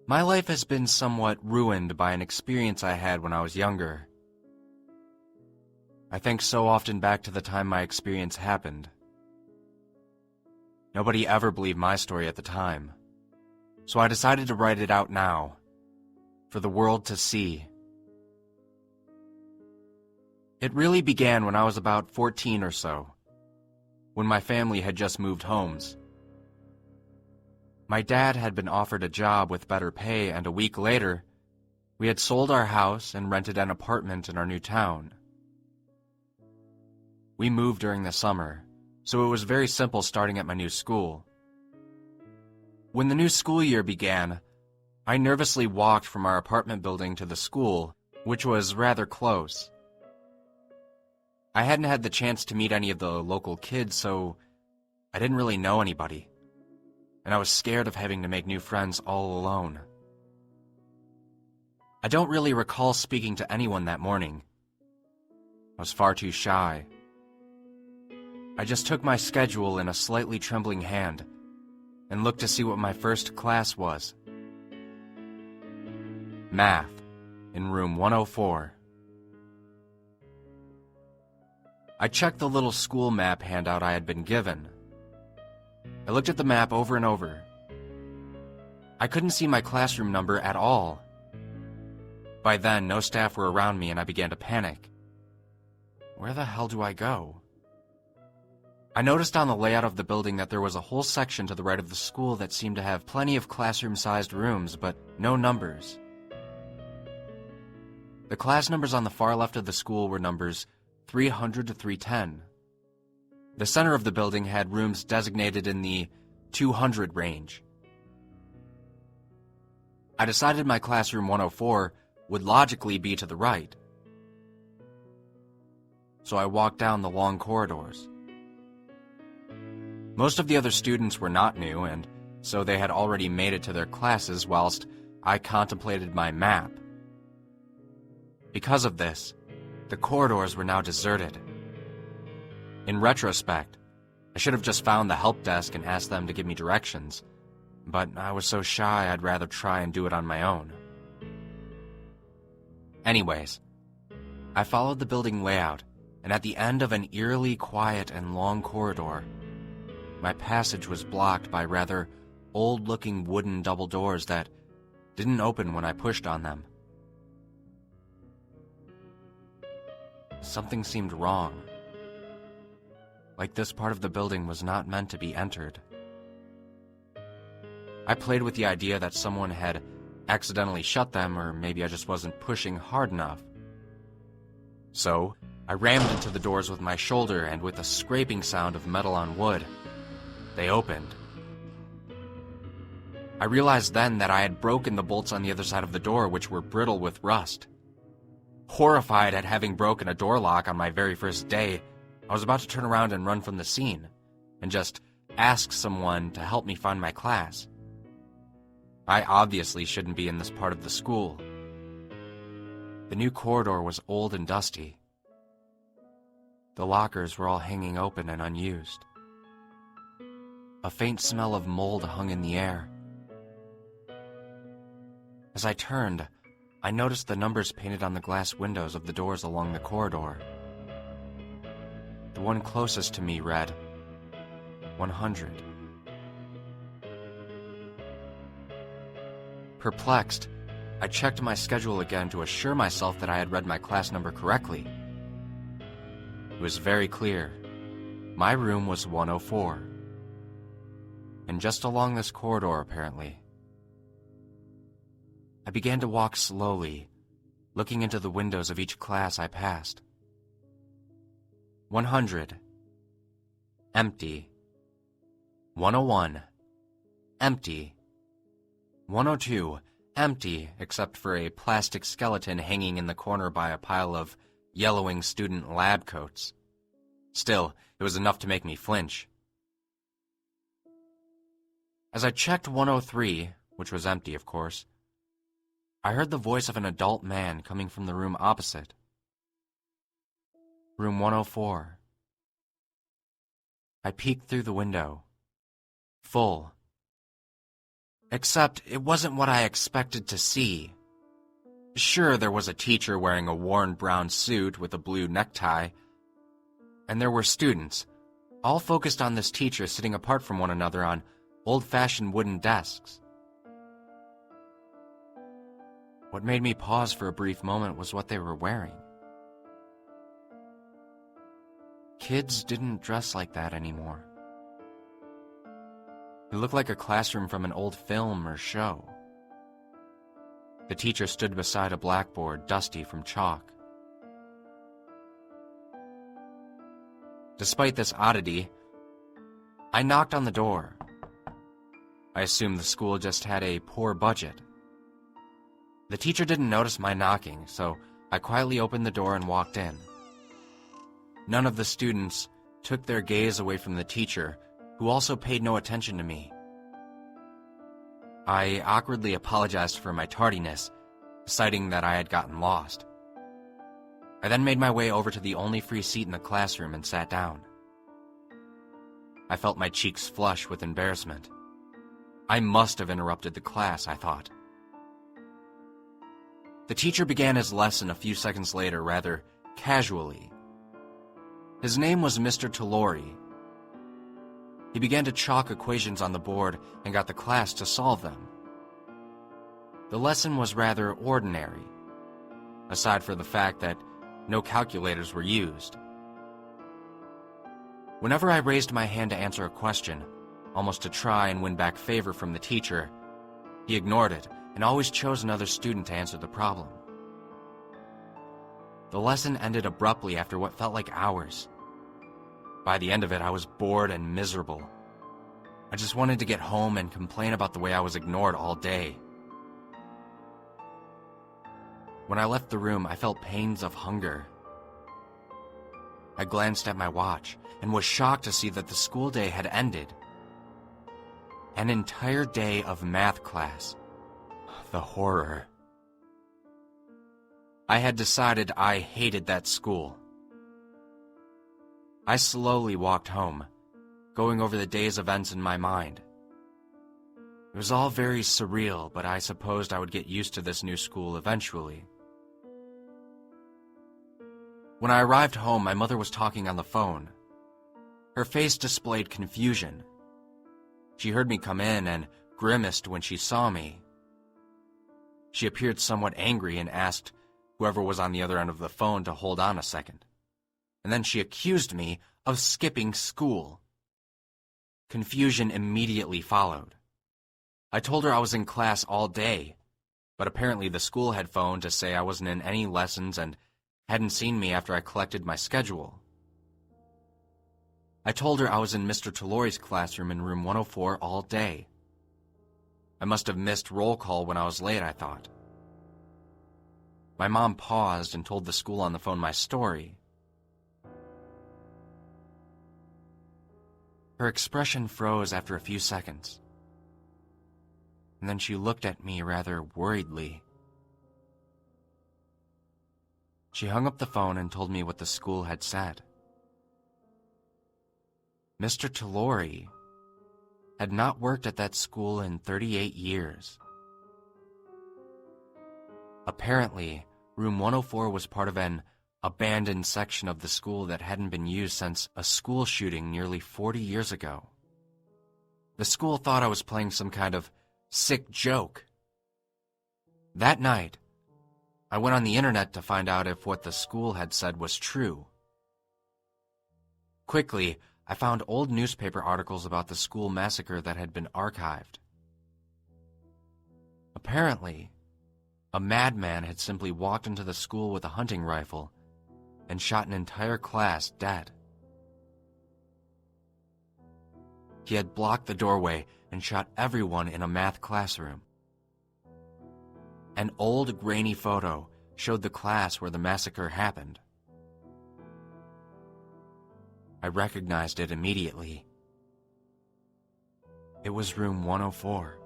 My life has been somewhat ruined by an experience I had when I was younger. I think so often back to the time my experience happened. Nobody ever believed my story at the time, so I decided to write it out now, for the world to see. It really began when I was about 14 or so, when my family had just moved homes. My dad had been offered a job with better pay, and a week later, we had sold our house and rented an apartment in our new town. We moved during the summer, so it was very simple starting at my new school. When the new school year began, I nervously walked from our apartment building to the school, which was rather close. I hadn't had the chance to meet any of the local kids, so I didn't really know anybody, and I was scared of having to make new friends all alone. I don't really recall speaking to anyone that morning. I was far too shy. I just took my schedule in a slightly trembling hand and looked to see what my first class was. Math, in room 104. I checked the little school map handout I had been given. I looked at the map over and over. I couldn't see my classroom number at all. By then, no staff were around me and I began to panic. Where the hell do I go? I noticed on the layout of the building that there was a whole section to the right of the school that seemed to have plenty of classroom-sized rooms, but no numbers. The class numbers on the far left of the school were numbers 300 to 310. The center of the building had rooms designated in the 200 range. I decided my classroom 104 would logically be to the right. So I walked down the long corridors. Most of the other students were not new, and so they had already made it to their classes whilst I contemplated my map. Because of this, the corridors were now deserted. In retrospect, I should have just found the help desk and asked them to give me directions, but I was so shy I'd rather try and do it on my own. Anyways, I followed the building layout, and at the end of an eerily quiet and long corridor, my passage was blocked by rather old-looking wooden double doors that didn't open when I pushed on them. Something seemed wrong. Like this part of the building was not meant to be entered. I played with the idea that someone had accidentally shut them, or maybe I just wasn't pushing hard enough. So, I rammed into the doors with my shoulder, and with a scraping sound of metal on wood, they opened. I realized then that I had broken the bolts on the other side of the door, which were brittle with rust. Horrified at having broken a door lock on my very first day, I was about to turn around and run from the scene, and just ask someone to help me find my class. I obviously shouldn't be in this part of the school. The new corridor was old and dusty. The lockers were all hanging open and unused. A faint smell of mold hung in the air. As I turned, I noticed the numbers painted on the glass windows of the doors along the corridor. The one closest to me read 100. Perplexed, I checked my schedule again to assure myself that I had read my class number correctly. It was very clear. My room was 104. And just along this corridor, apparently. I began to walk slowly, looking into the windows of each class I passed. 100. Empty. 101. Empty. 102. Empty, except for a plastic skeleton hanging in the corner by a pile of yellowing student lab coats. Still, it was enough to make me flinch. As I checked 103, which was empty, of course, I heard the voice of an adult man coming from the room opposite. Room 104. I peeked through the window. Full. Except it wasn't what I expected to see. Sure, there was a teacher wearing a worn brown suit with a blue necktie, and there were students, all focused on this teacher sitting apart from one another on old-fashioned wooden desks. What made me pause for a brief moment was what they were wearing. Kids didn't dress like that anymore. It looked like a classroom from an old film or show. The teacher stood beside a blackboard, dusty from chalk. Despite this oddity, I knocked on the door. I assumed the school just had a poor budget. The teacher didn't notice my knocking, so I quietly opened the door and walked in. None of the students took their gaze away from the teacher, who also paid no attention to me. I awkwardly apologized for my tardiness, citing that I had gotten lost. I then made my way over to the only free seat in the classroom and sat down. I felt my cheeks flush with embarrassment. I must have interrupted the class, I thought. The teacher began his lesson a few seconds later, rather casually. His name was Mr. Talori. He began to chalk equations on the board and got the class to solve them. The lesson was rather ordinary, aside from the fact that no calculators were used. Whenever I raised my hand to answer a question, almost to try and win back favor from the teacher, he ignored it and always chose another student to answer the problem. The lesson ended abruptly after what felt like hours. By the end of it, I was bored and miserable. I just wanted to get home and complain about the way I was ignored all day. When I left the room, I felt pains of hunger. I glanced at my watch and was shocked to see that the school day had ended. An entire day of math class. The horror. I had decided I hated that school. I slowly walked home, going over the day's events in my mind. It was all very surreal, but I supposed I would get used to this new school eventually. When I arrived home, my mother was talking on the phone. Her face displayed confusion. She heard me come in and grimaced when she saw me. She appeared somewhat angry and asked whoever was on the other end of the phone to hold on a second. And then she accused me of skipping school. Confusion immediately followed. I told her I was in class all day, but apparently the school had phoned to say I wasn't in any lessons and hadn't seen me after I collected my schedule. I told her I was in Mr. Talori's classroom in room 104 all day. I must have missed roll call when I was late, I thought. My mom paused and told the school on the phone my story. Her expression froze after a few seconds, and then she looked at me rather worriedly. She hung up the phone and told me what the school had said. Mr. Talori had not worked at that school in 38 years. Apparently, room 104 was part of an abandoned section of the school that hadn't been used since a school shooting nearly 40 years ago. The school thought I was playing some kind of sick joke. That night, I went on the internet to find out if what the school had said was true. Quickly, I found old newspaper articles about the school massacre that had been archived. Apparently, a madman had simply walked into the school with a hunting rifle and shot an entire class dead. He had blocked the doorway and shot everyone in a math classroom. An old, grainy photo showed the class where the massacre happened. I recognized it immediately. It was room 104.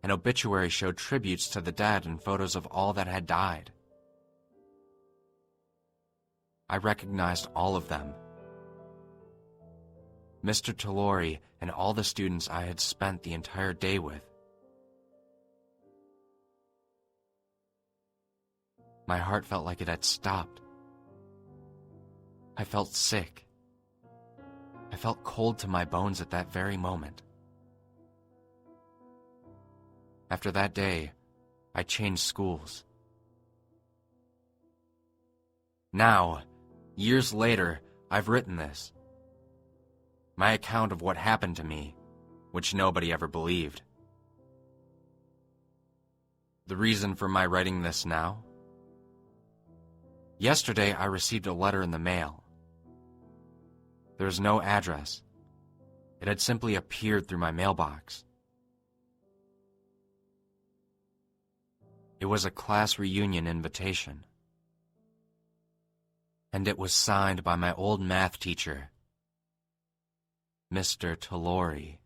An obituary showed tributes to the dead and photos of all that had died. I recognized all of them. Mr. Talori and all the students I had spent the entire day with. My heart felt like it had stopped. I felt sick. I felt cold to my bones at that very moment. After that day, I changed schools. Now, years later, I've written this. My account of what happened to me, which nobody ever believed. The reason for my writing this now? Yesterday, I received a letter in the mail. There was no address. It had simply appeared through my mailbox. It was a class reunion invitation. And it was signed by my old math teacher, Mr. Talori.